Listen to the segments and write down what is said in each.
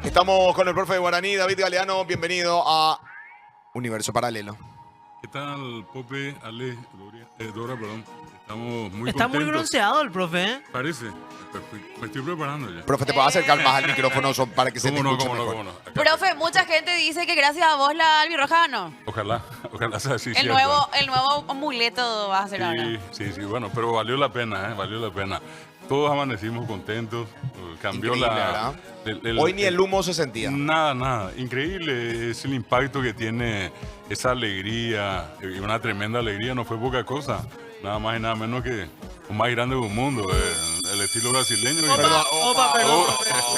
Estamos con el profe de Guaraní, David Galeano. Bienvenido a Universo Paralelo. ¿Qué tal, Pope, Ale, Dora, perdón? Estamos muy Está contentos. muy bronceado el profe, ¿eh? Parece. Me estoy preparando ya. Profe, ¿te puedo acercar más al micrófono para que se te ¿Cómo no, escuche cómo no, mejor? cómo no? Acá. Profe, mucha gente dice que gracias a vos la albirroja ganó. Ojalá sea así. El cierto. nuevo amuleto va a ser ahora. Sí, bueno, pero valió la pena, valió la pena. Todos amanecimos contentos, cambió Increíble, la... ¿verdad? Hoy ni el humo se sentía. Nada. Increíble es el impacto que tiene esa alegría, y una tremenda alegría, no fue poca cosa. Nada más y nada menos que un más grande del mundo, el estilo brasileño. Opa, perdón.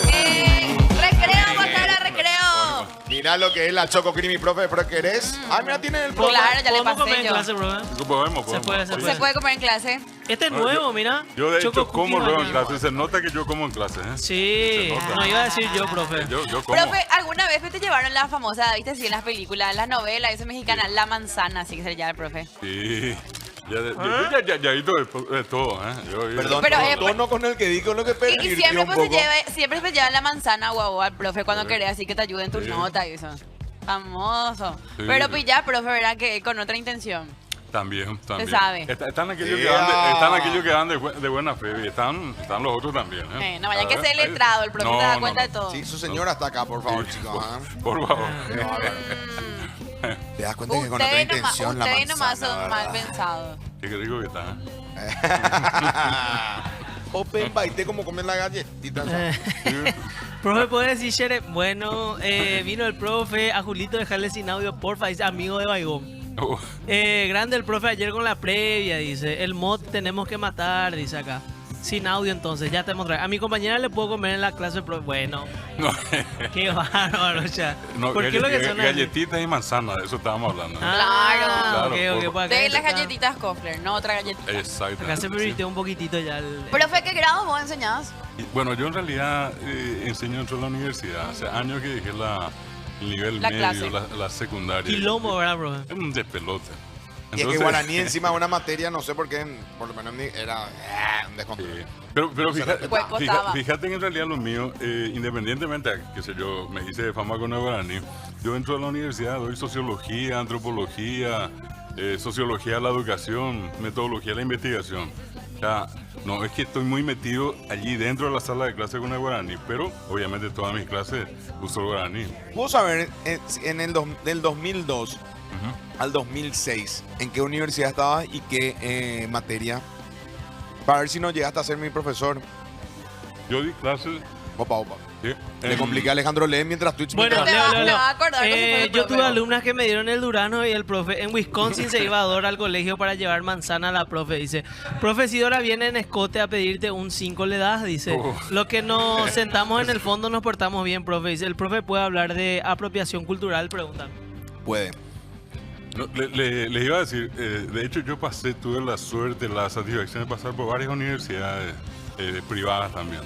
Recreo, Bacala, recreo. Mirá lo que es la Choco Creamy, profe, pero que eres. Ah, mira, tiene el profe. Claro, ya le ¿Podemos comer pasé en yo. clase, profe? Podemos. Se puede. Se puede comer en clase. Este es No, nuevo, mira. Yo de hecho Choco como cookie luego en banana. clase, se nota que yo como en clase, ¿eh? Sí, Se nota. no iba a decir yo, profe. Yo como. Profe, ¿alguna vez te llevaron la famosa, viste así en las películas, en las novelas, esa mexicana, La Manzana, así que se llama el profe? Sí. Ya he visto de todo, ¿eh? Perdón, Pero, el tono con el que digo lo que Y pervirtió siempre un pues poco. siempre se llevan la manzana guau al profe cuando querés así que te ayuden tus Sí. notas y eso. Famoso. Sí. Pero pilla, profe, ¿verdad? Que con otra intención. También. Se sabe. Están aquellos Yeah. que van de buena fe y están los otros también, ¿eh? No vayan A que ver, ser ahí- letrado, el profe se da cuenta de todo. Sí, su señora está acá, por favor, Sí, chicos. ¿ah? Por favor. Te das cuenta que con otra intención la Ustedes nomás manzana, son mal ¿verdad? pensados. Qué rico que está, ¿eh? Open baite como comer la galletita. Profe, ¿puede decir, Shere? Bueno, vino el profe, a Julito dejarle sin audio, porfa, dice amigo de Baigón. Oh, Grande el profe ayer con la previa, dice. El mod tenemos que matar, dice acá. Sin audio entonces, ya te mostraré. A mi compañera le puedo comer en la clase, profe. Bueno, no, qué bárbaro, ya. no, ¿Por qué lo que son así? galletitas y manzanas, de eso estábamos hablando. ¿eh? Ah, Claro, ok, pues acá De las está- galletitas Kofler, no otra galletita. Exacto. Acá se permitió un poquito ya el... Profe, ¿qué grado vos enseñás? Bueno, yo en realidad enseño dentro de la universidad. Hace años que dejé el nivel La medio, clase. la secundaria. Quilombo, ¿verdad, profe? Es un despelote. Y es que guaraní encima de una materia, no sé por qué, por lo menos en era un descontrol. Sí. Pero Pues costaba. fíjate que en realidad lo mío, independientemente, qué sé yo, me hice de fama con el guaraní, yo dentro de la universidad doy sociología, antropología, sociología de la educación, metodología de la investigación. O sea, no es que estoy muy metido allí dentro de la sala de clase con el guaraní, pero obviamente todas mis clases uso el guaraní. ¿Puedo saber en del 2002 al 2006 en qué universidad estabas y qué materia? Para ver si no llegaste a ser mi profesor. Yo di clases... Opa. ¿sí? Le compliqué a Alejandro Lee mientras Twitch. Bueno, Te va- Leo. te va a acordar que se fue el Yo profe. tuve alumnas que me dieron el Durano y el profe. En Wisconsin se iba a Dora al colegio para llevar manzana a la profe. Dice, profe, si Dora viene en escote a pedirte un 5 le das, dice. Oh. Lo que nos sentamos en el fondo nos portamos bien, profe. Dice, el profe puede hablar de apropiación cultural, preguntan. Puede. No, les iba a decir, de hecho yo tuve la suerte, la satisfacción de pasar por varias universidades privadas también,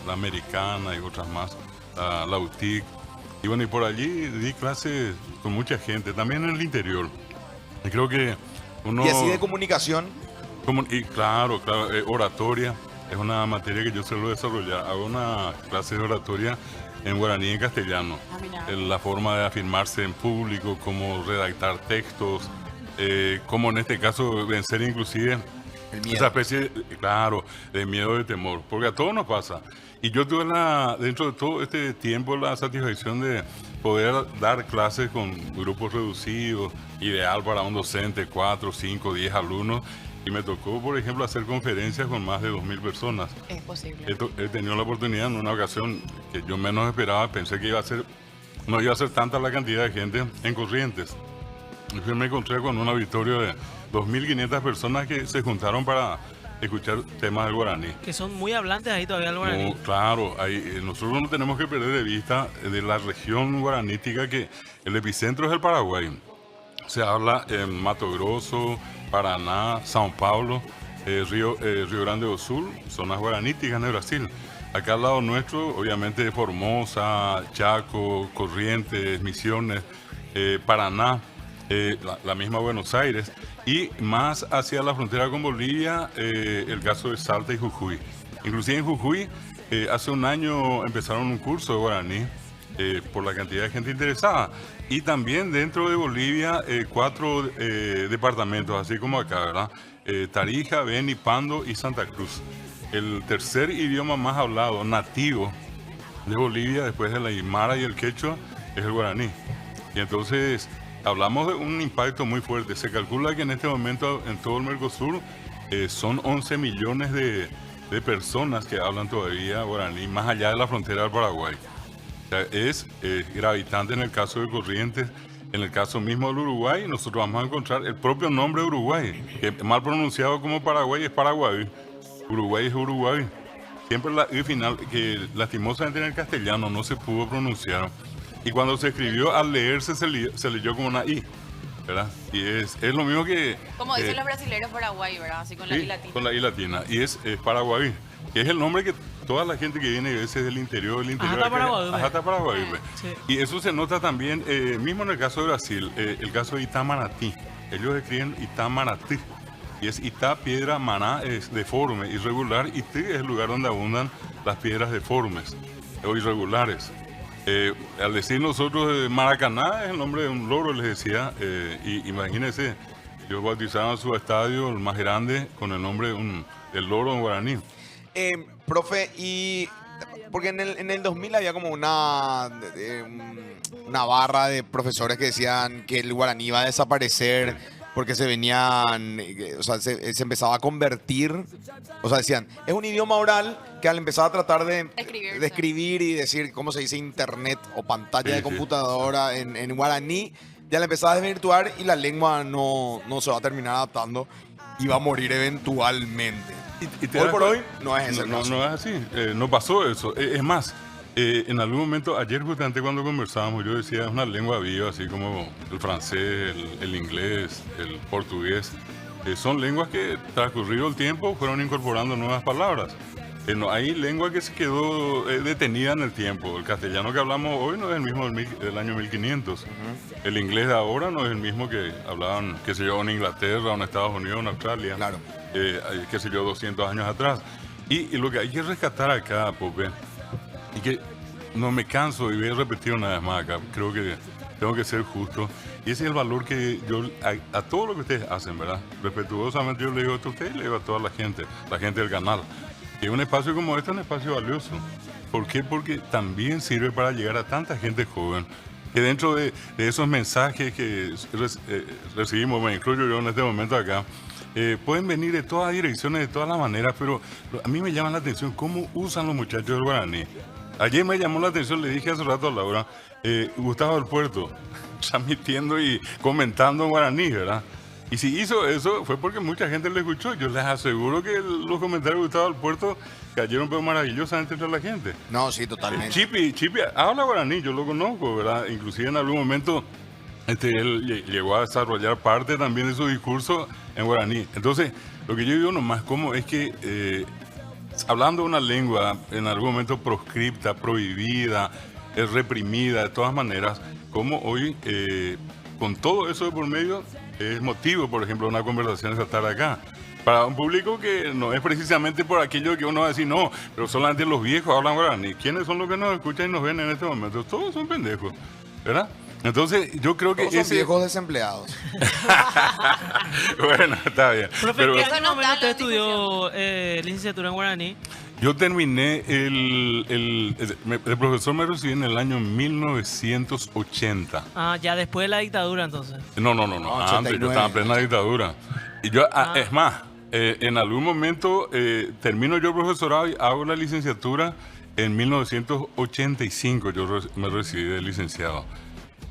la americana y otras más, la UTIC, y bueno, y por allí di clases con mucha gente, también en el interior. Y creo que uno... Y así de comunicación. y claro, oratoria, es una materia que yo suelo desarrollar, hago una clase de oratoria en guaraní y en castellano. Ah, mira. La forma de afirmarse en público, cómo redactar textos, cómo en este caso vencer inclusive El miedo. esa especie, claro, de miedo, de temor, porque a todos nos pasa. Y yo tuve dentro de todo este tiempo la satisfacción de poder dar clases con grupos reducidos, ideal para un docente, 4, 5, 10 alumnos. Y me tocó, por ejemplo, hacer conferencias con más de 2.000 personas. Es posible. He tenido la oportunidad en una ocasión que yo menos esperaba, pensé que no iba a ser tanta la cantidad de gente en Corrientes. Entonces me encontré con un auditorio de 2.500 personas que se juntaron para escuchar temas del guaraní. Que son muy hablantes ahí todavía el guaraní. Claro, nosotros no tenemos que perder de vista de la región guaranítica que el epicentro es el Paraguay. Se habla en Mato Grosso, Paraná, São Paulo, Río Grande do Sul, zonas guaraníticas de Brasil. Acá al lado nuestro, obviamente Formosa, Chaco, Corrientes, Misiones, Paraná, la misma Buenos Aires, y más hacia la frontera con Bolivia, el caso de Salta y Jujuy. Inclusive en Jujuy hace un año empezaron un curso de guaraní por la cantidad de gente interesada. Y también dentro de Bolivia, 4 departamentos, así como acá, ¿verdad? Tarija, Beni, Pando y Santa Cruz. El tercer idioma más hablado, nativo de Bolivia, después de la aymara y el quechua, es el guaraní. Y entonces hablamos de un impacto muy fuerte. Se calcula que en este momento en todo el Mercosur son 11 millones de personas que hablan todavía guaraní, más allá de la frontera del Paraguay. O sea, es gravitante en el caso de Corrientes. En el caso mismo del Uruguay, nosotros vamos a encontrar el propio nombre de Uruguay, que mal pronunciado como Paraguay es Paraguay. Uruguay es Uruguay. Siempre la I final, que lastimosamente en el castellano no se pudo pronunciar. Y cuando se escribió, al leerse se leyó como una I, ¿verdad? Y es lo mismo que... Como dicen los brasileños, Paraguay, ¿verdad? Así con la sí, I latina. con la I latina. Y es Paraguay, que es el nombre que toda la gente que viene a veces del interior, Hasta Paraguay. Hasta Paraguay. Sí. Y eso se nota también, mismo en el caso de Brasil, el caso de Itamaraty. Ellos escriben Itamaraty. Y es Itá, piedra, Maná es deforme, irregular, y Tí es el lugar donde abundan las piedras deformes o irregulares. Al decir nosotros Maracaná es el nombre de un loro, les decía, y imagínense, ellos bautizaron su estadio, el más grande, con el nombre del loro en guaraní. Profe, y porque en el 2000 había como una barra de profesores que decían que el guaraní iba a desaparecer porque se venían, o sea, se empezaba a convertir, o sea, decían, es un idioma oral que al empezar a tratar de escribir y decir, ¿cómo se dice? Internet o pantalla de computadora en guaraní, ya la empezaba a desvirtuar y la lengua no se va a terminar adaptando y va a morir eventualmente. Hoy por hoy no es ese no es así, no pasó eso. Es más, en algún momento, ayer justamente cuando conversábamos, yo decía, es una lengua viva, así como el francés, el inglés, el portugués. Son lenguas que, transcurrido el tiempo, fueron incorporando nuevas palabras. No hay lengua que se quedó detenida en el tiempo. El castellano que hablamos hoy no es el mismo del año 1500. El inglés de ahora no es el mismo que hablaban, qué sé yo, en Inglaterra, en Estados Unidos, en Australia. Claro. Qué sé yo, 200 años atrás. Y lo que hay que rescatar acá, Pope, y que no me canso y voy a repetir una vez más acá, creo que tengo que ser justo, y ese es el valor que yo a todo lo que ustedes hacen, ¿verdad? Respetuosamente yo le digo a ustedes y le digo a toda la gente del canal, que un espacio como este es un espacio valioso. ¿Por qué? Porque también sirve para llegar a tanta gente joven, que dentro de esos mensajes que recibimos, me incluyo yo en este momento acá, pueden venir de todas direcciones, de todas las maneras, pero a mí me llama la atención cómo usan los muchachos del guaraní. Ayer me llamó la atención, le dije hace rato a Laura, Gustavo del Puerto, transmitiendo y comentando en guaraní, ¿verdad? Y si hizo eso fue porque mucha gente le escuchó. Yo les aseguro que los comentarios de Gustavo del Puerto cayeron pero maravillosamente entre la gente. No, sí, totalmente. Chipi habla guaraní, yo lo conozco, ¿verdad? Inclusive en algún momento él llegó a desarrollar parte también de su discurso en guaraní. Entonces, lo que yo digo nomás, ¿cómo es que hablando de una lengua en algún momento proscripta, prohibida, reprimida, de todas maneras, como hoy, con todo eso de por medio, es motivo, por ejemplo, de una conversación es estar acá? Para un público que no es precisamente por aquello que uno va a decir, no, pero solamente los viejos hablan guaraní. ¿Quiénes son los que nos escuchan y nos ven en este momento? Todos son pendejos, ¿verdad? Entonces, yo creo que... Todos son viejos desempleados. Bueno, está bien. Profe, Pero ¿qué Eso no momento está usted en estudió licenciatura en guaraní? yo terminé el profesor me recibí en el año 1980. Ah, ya después de la dictadura, entonces. No, No, antes, 89. yo estaba en plena dictadura. Y yo, es más, en algún momento termino yo el profesorado y hago la licenciatura en 1985. Yo me recibí de licenciado.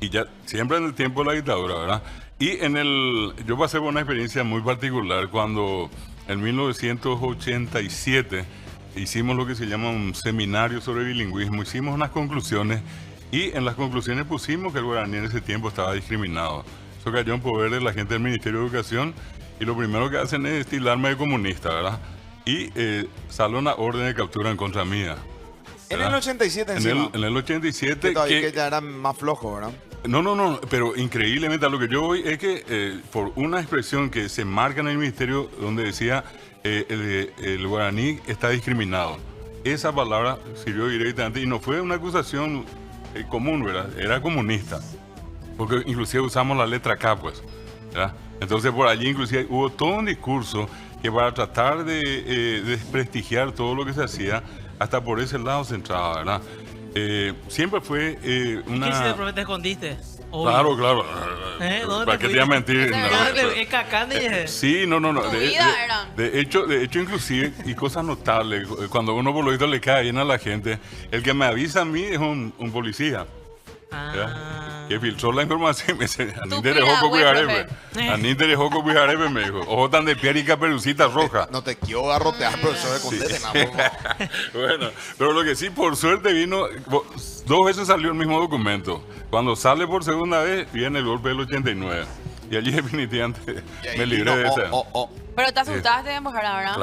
Y ya, siempre en el tiempo de la dictadura, ¿verdad? Y yo pasé por una experiencia muy particular cuando en 1987 hicimos lo que se llama un seminario sobre bilingüismo. Hicimos unas conclusiones y en las conclusiones pusimos que el guaraní en ese tiempo estaba discriminado. Eso cayó en poder de la gente del Ministerio de Educación y lo primero que hacen es estilarme de comunista, ¿verdad? Y sale una orden de captura en contra mía. En ¿verdad? el 87 encima. En el 87 que todavía que ya era más flojo, ¿verdad? No, pero increíblemente a lo que yo voy es que por una expresión que se marca en el ministerio donde decía el guaraní está discriminado. esa palabra sirvió directamente y no fue una acusación común, ¿verdad? Era comunista. Porque inclusive usamos la letra K, pues, ¿verdad? Entonces por allí inclusive hubo todo un discurso que para tratar de desprestigiar todo lo que se hacía, hasta por ese lado se entraba, ¿verdad? Siempre fue una... ¿Qué hiciste, profe? ¿Te escondiste? Claro, claro. ¿Dónde ¿Para te qué te iba a fuiste? mentir? ¿Dónde ¿Es Cacán? Sí, no. Tu vida eran. De hecho, inclusive, y cosas notables, cuando uno por lo visto le cae bien a la gente, el que me avisa a mí es un policía. Que filtró la información y me dice, Anite de Joco Cuijarebe. Anite de Joco Cuijarebe me dijo, ojo tan de piel y caperucita roja. No te quiero garrotear, profesor de Condete, Bueno, pero lo que sí, por suerte vino, 2 veces salió el mismo documento. Cuando sale por segunda vez, viene el golpe del 89. Y allí definitivamente me libré de esa. Pero te asustaste de embajada, ¿verdad?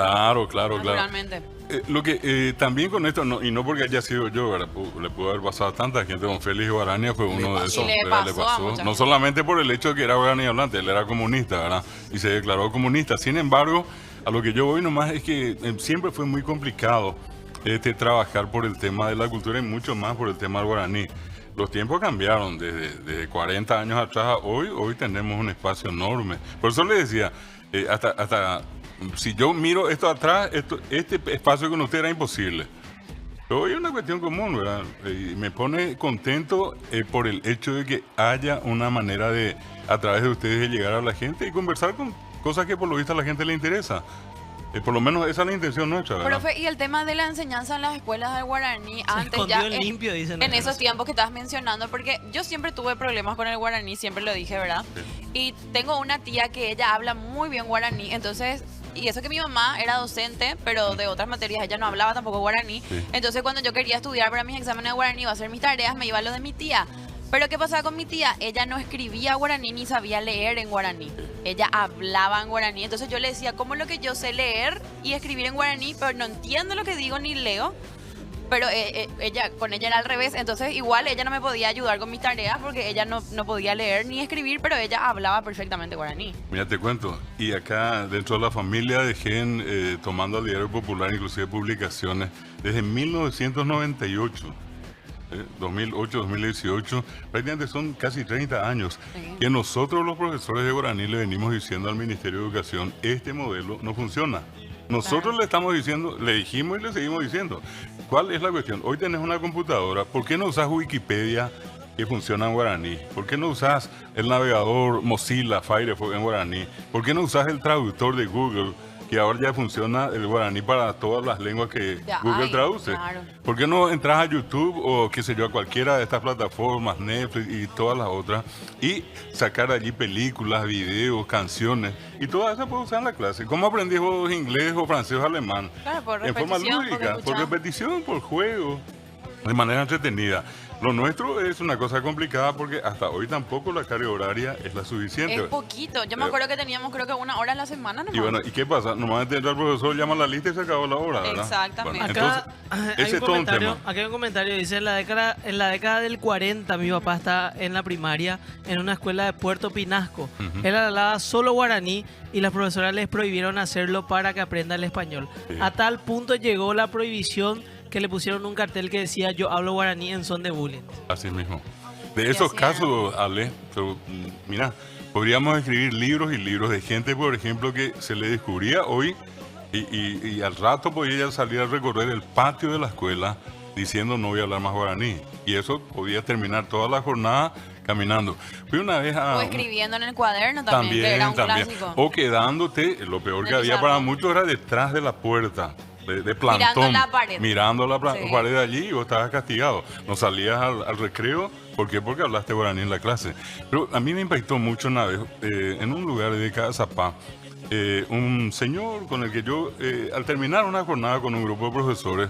Claro. Naturalmente. Lo que también con esto, y no porque haya sido yo, ¿verdad? Le pudo haber pasado a tanta gente. Don Félix Guarania fue uno de esos. Y le pasó a mucha No gente. solamente por el hecho de que era guaraní hablante, él era comunista, ¿verdad? Y se declaró comunista. Sin embargo, a lo que yo voy nomás es que siempre fue muy complicado trabajar por el tema de la cultura y mucho más por el tema del guaraní. Los tiempos cambiaron desde 40 años atrás a hoy tenemos un espacio enorme. Por eso le decía, hasta si yo miro esto atrás, este espacio con usted era imposible. Pero hoy es una cuestión común, ¿verdad? Y me pone contento por el hecho de que haya una manera de, a través de ustedes, de llegar a la gente y conversar con cosas que por lo visto a la gente le interesa. Por lo menos esa es la intención nuestra, ¿verdad? Profe, y el tema de la enseñanza en las escuelas del guaraní, antes escondió ya en limpio, dicen en acá. esos tiempos que estabas mencionando, porque yo siempre tuve problemas con el guaraní, siempre lo dije, ¿verdad? Y tengo una tía que ella habla muy bien guaraní, entonces, y eso que mi mamá era docente, pero de otras materias ella no hablaba tampoco guaraní, Sí. entonces cuando yo quería estudiar para mis exámenes de guaraní o hacer mis tareas, me iba a lo de mi tía. Pero ¿qué pasaba con mi tía? Ella no escribía guaraní ni sabía leer en guaraní. Ella hablaba en guaraní. Entonces yo le decía, ¿cómo es lo que yo sé leer y escribir en guaraní? Pero no entiendo lo que digo ni leo. Pero con ella era al revés. Entonces igual ella no me podía ayudar con mis tareas porque ella no podía leer ni escribir, pero ella hablaba perfectamente guaraní. Mira, te cuento, y acá dentro de la familia de Gen, tomando al Diario Popular, inclusive publicaciones, desde 1998, 2008, 2018, prácticamente son casi 30 años, Sí. que nosotros los profesores de guaraní le venimos diciendo al Ministerio de Educación, este modelo no funciona. Nosotros Claro. le estamos diciendo, le dijimos y le seguimos diciendo. ¿Cuál es la cuestión? Hoy tenés una computadora, ¿por qué no usas Wikipedia que funciona en guaraní? ¿Por qué no usas el navegador Mozilla, Firefox en guaraní? ¿Por qué no usas el traductor de Google, que ahora ya funciona el guaraní para todas las lenguas que Ya Google hay, traduce? claro. ¿Por qué no entras a YouTube o qué sé yo, a cualquiera de estas plataformas, Netflix y todas las otras, y sacar allí películas, videos, canciones, y todas esas puedes usar en la clase? ¿Cómo aprendí vos inglés o francés o alemán? Claro, por En forma repetición, lúdica, porque por escuchás. repetición, por juego, de manera entretenida. Lo nuestro es una cosa complicada porque hasta hoy tampoco la carga horaria es la suficiente. Es poquito. Yo me acuerdo que teníamos creo que 1 hora a la semana nomás. Y bueno, ¿y qué pasa? Normalmente entra el profesor, llama la lista y se acabó la hora, ¿verdad? Exactamente. Bueno, Acá entonces, hay ese un es todo un comentario, tema. acá hay un comentario, dice en la década del 40 mi papá está en la primaria en una escuela de Puerto Pinasco. Ujú. Él hablaba solo guaraní y las profesoras les prohibieron hacerlo para que aprenda el español. Sí. A tal punto llegó la prohibición que le pusieron un cartel que decía yo hablo guaraní en son de bullying. Así mismo. De esos así casos, Ale, pero, mira, podríamos escribir libros y libros de gente, por ejemplo, que se le descubría hoy y al rato podía salir a recorrer el patio de la escuela diciendo no voy a hablar más guaraní. Y eso podía terminar toda la jornada caminando. Fui una vez a... O escribiendo en el cuaderno también, que era un clásico. O quedándote, lo peor En que el había para pizarrón. muchos era detrás de la puerta. De plantón, la pared. mirando la Sí. pared allí y vos estabas castigado. No salías al recreo, ¿por qué? Porque hablaste guaraní en la clase. Pero a mí me impactó mucho una vez, en un lugar de Cazapá, un señor con el que yo, al terminar una jornada con un grupo de profesores,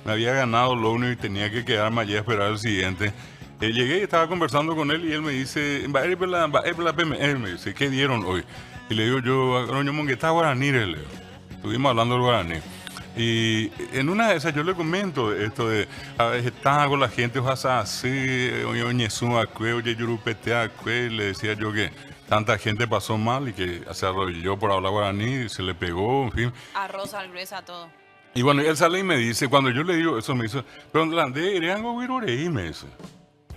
me había ganado lo único y tenía que quedarme allí a esperar el siguiente. Llegué y estaba conversando con él y él me dice, me dice, ¿qué dieron hoy? Y le digo yo, "Coño, mongueta guaraní", le digo. Estuvimos hablando del guaraní. Y en una de esas yo le comento esto de a veces estaba con la gente, ojalá así, le decía yo que tanta gente pasó mal y que se arrodilló por hablar guaraní y se le pegó, en fin. Arroz al gruesa, todo. Y bueno, él sale y me dice, cuando yo le digo eso, me dice, pero Andrés, eres algo virorei, me dice.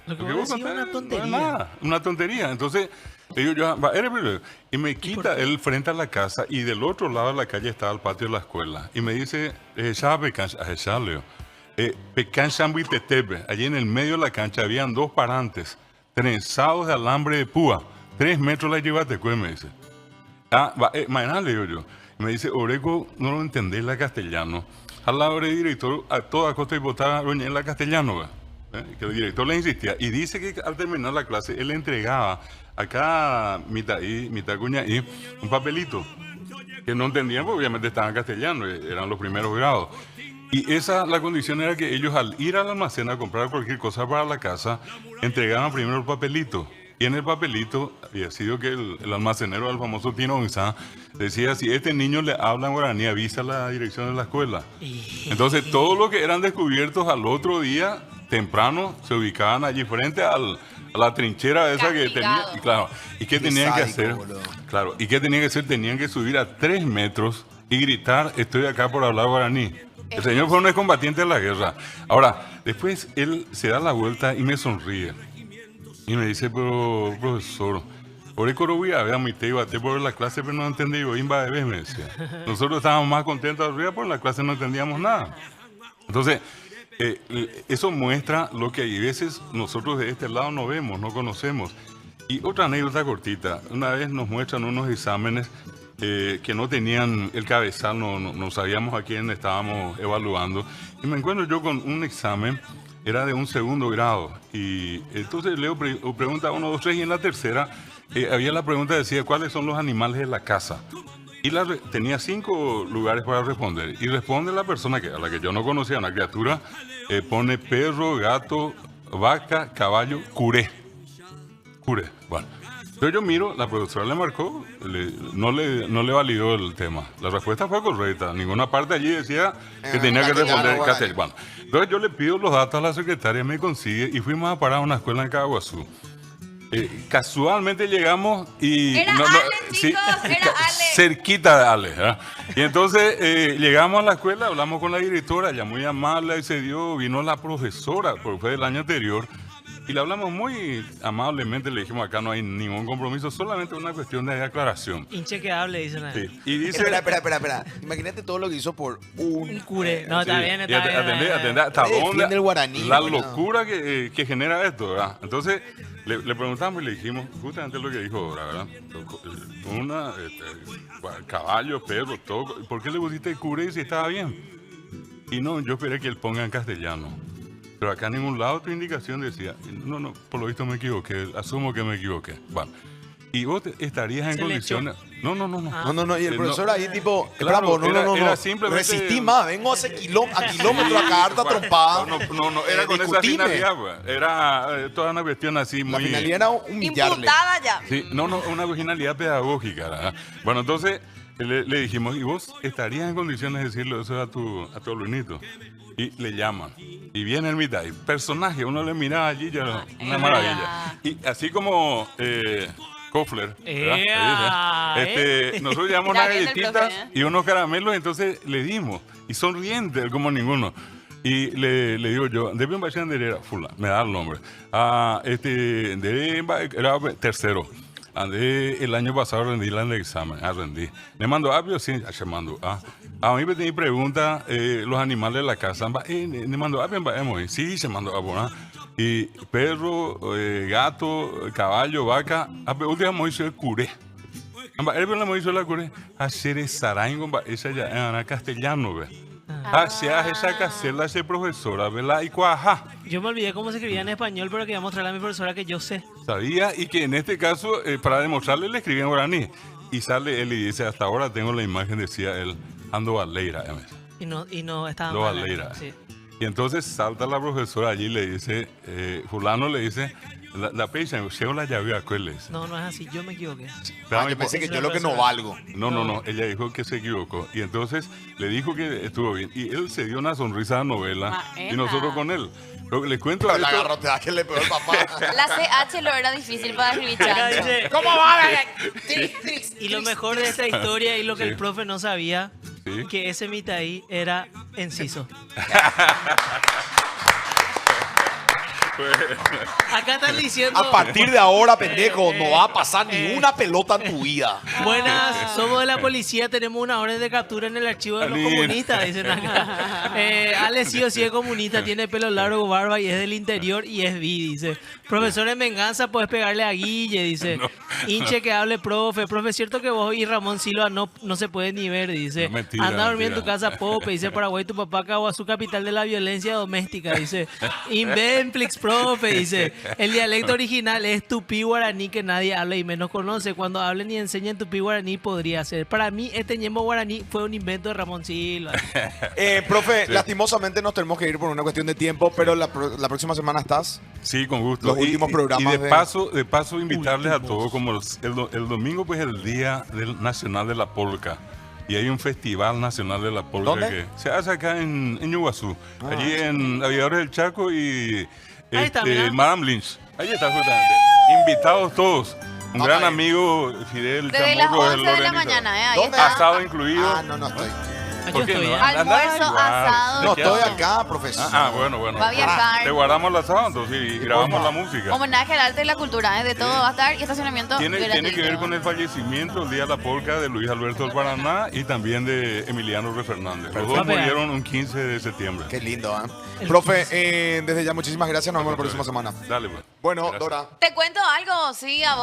Lo que Porque vos vos decís es una contás, tontería. no es nada, una tontería. Entonces, le digo yo, va, eres virorei. Y me quita él frente a la casa y del otro lado de la calle estaba el patio de la escuela. Y me dice, ya Leo. Pecan Chambuitetepe, allí en el medio de la cancha habían 2 parantes, trenzados de alambre de púa, 3 metros la llevaste, me dice. Mañana le digo yo. Y me dice, Oreco, no lo entendés la castellano. Al lado del director, a toda costa y botada, en la castellano, ¿va? Que el director le insistía. Y dice que al terminar la clase, él le entregaba a cada mitad cuña y un papelito. Que no entendían, porque obviamente estaban en castellano, eran los primeros grados. Y la condición era que ellos al ir al almacén a comprar cualquier cosa para la casa, entregaban primero el papelito. Y en el papelito había sido que el almacenero del famoso Tino González decía, si este niño le habla en guaraní, avisa la dirección de la escuela. Entonces, todos los que eran descubiertos al otro día, temprano, se ubicaban allí frente a la trinchera esa que tenía. Y claro, ¿y qué tenían que hacer? Claro, ¿y qué tenían que hacer? Tenían que subir a 3 metros y gritar, estoy acá por hablar guaraní. El señor fue un excombatiente de la guerra. Ahora, después él se da la vuelta y me sonríe. Y me dice, pero profesor, por el coro voy a ver a mi tío, por la clase, pero no entendí, imba de vez, me decía. Nosotros estábamos más contentos arriba, porque en la clase no entendíamos nada. Entonces, eso muestra lo que hay veces nosotros de este lado no vemos, no conocemos. Y otra anécdota cortita, una vez nos muestran unos exámenes que no tenían el cabezal, no sabíamos a quién estábamos evaluando. Y me encuentro yo con un examen, era de un 2º grado. Y entonces Leo pregunta 1, 2, 3, y en la tercera había la pregunta que decía, ¿cuáles son los animales de la casa? Y tenía 5 lugares para responder. Y responde la persona a la que yo no conocía, una criatura, pone perro, gato, vaca, caballo, curé. Curé, bueno. Entonces yo miro, la profesora le marcó, no le validó el tema. La respuesta fue correcta. Ninguna parte allí decía que tenía que responder en castellano. Bueno, entonces yo le pido los datos a la secretaria, me consigue y fuimos a parar a una escuela en Caguazú. Casualmente llegamos y... Era Ale, chicos, era Ale. Cerquita de Ale. ¿Eh? Y entonces llegamos a la escuela, hablamos con la directora, ella muy amable, y vino la profesora, porque fue del año anterior. Y le hablamos muy amablemente, le dijimos, acá no hay ningún compromiso, solamente una cuestión de aclaración. Inchequeable, dicen ahí. Sí. Y dice... Espera. Imagínate todo lo que hizo por un curé. No, está bien, está bien. Atendé, hasta dónde el guaraní, la bueno. locura que genera esto, ¿verdad? Entonces, le preguntamos y le dijimos justamente lo que dijo ahora, ¿verdad? Caballo, perro, todo. ¿Por qué le pusiste curé si estaba bien? Y no, yo esperé que él ponga en castellano. Pero acá en ningún lado tu indicación decía, no, por lo visto me equivoqué, asumo que me equivoqué. Bueno, y vos estarías en condiciones... No, y el profesor ahí tipo, claro, no, era simplemente... resistí más, vengo a kilómetros acá, harta trompada. No, era con esa finalidad, pues. Era toda una cuestión así muy... La finalidad era humillarle. Imputada ya. Sí, una finalidad pedagógica, ¿verdad? Bueno, entonces le dijimos, ¿y vos estarías en condiciones de decirle eso a tu alumnito? Y le llaman. Y viene el mitad. Y personaje, uno le miraba allí, ya era una maravilla. Y así como Kofler, nosotros llevamos unas galletitas y unos caramelos, entonces le dimos. Y sonriente, como ninguno. Y le digo yo, de bien era fulano, me da el nombre. Era tercero. Andé el año pasado rendí el examen, rendí. Le mando apio, sí, se mandó. A mí me tenía pregunta los animales de la casa. Le mando apio, sí, se mandó apio. Y perro, gato, caballo, vaca. Último hizo el curé. Él me hizo la curé. Hacer saraingo, esa ya era castellano, ve. Hacia esa casela, ese profesora, ¿verdad? Y cuaja. Yo me olvidé cómo se escribía en español, pero quería mostrarle a mi profesora que yo sé. Sabía, y que en este caso, para demostrarle, le escribí en guaraní. Y sale él y dice, hasta ahora tengo la imagen, decía él, ando Valeira. Y no estaba Lo mal. Valeira. Sí. Y entonces salta la profesora allí y le dice, fulano le dice, la pecha, llevo la llave a cueles. No es así, yo me equivoqué. Yo pensé que yo lo que no valgo. No, ella dijo que se equivocó. Y entonces le dijo que estuvo bien. Y él se dio una sonrisa a la novela. Y nosotros con él. Lo que les cuento Pero la garroteada que le pegó el papá. La CH lo era difícil para escribir chancho. ¿Cómo va? Y lo mejor de esta historia y lo que el profe no sabía, Sí. que ese Mitaí era Enciso. Acá están diciendo... A partir de ahora, pendejo, no va a pasar ni una pelota en tu vida. Buenas, somos de la policía, tenemos una orden de captura en el archivo de los Alín. comunistas, dicen acá. Ale sí o sí es comunista, tiene pelo largo, barba y es del interior y es bi, dice. Profesor en venganza, puedes pegarle a Guille, dice. No. Hinche que hable, profe. Profe, es cierto que vos y Ramón Silva no se pueden ni ver, dice. No, mentira, Anda a dormir en tu mentira. casa, Pope, dice Paraguay, tu papá Caguazú, capital de la violencia doméstica, dice. Invenflix, profe, dice. El dialecto original es tupí guaraní que nadie habla y menos conoce. Cuando hablen y enseñen tupí guaraní podría ser. Para mí, este ñembo guaraní fue un invento de Ramón Silva. Profe, lastimosamente nos tenemos que ir por una cuestión de tiempo, pero la próxima semana estás. Sí, con gusto. Los últimos programas y de- de paso invitarles a todos, como el domingo pues el Día Nacional de la Polca. Y hay un festival nacional de la polca ¿Dónde? que se hace acá en Iguazú, allí en Aviadores del Chaco y Ahí está, mira. Madame Lynch. Ahí está justamente. Invitados todos. Un Vamos gran a ir. amigo, Fidel Desde las Chamorro, 11 el de la organizador. mañana, ahí ¿Dónde? está. Asado incluido. Ah, no estoy. Yo ¿Por qué estoy, no? ¿eh? Almuerzo, Igual. asado. No ¿Qué estoy haces? acá, profesor. Bueno. Va a viajar. Le guardamos el asado entonces y grabamos la música. Homenaje al arte y la cultura, ¿eh? De todo va a estar y estacionamiento Tiene que gratuito. ver con el fallecimiento el día de la polca de Luis Alberto del Paraná y también de Emiliano Re Fernández. Los dos Perfecto. murieron un 15 de septiembre. Qué lindo, ¿eh? Profe, desde ya muchísimas gracias. Nos vemos la próxima semana. Dale, pues. Bueno, Gracias. Dora. Te cuento algo, sí, a vos.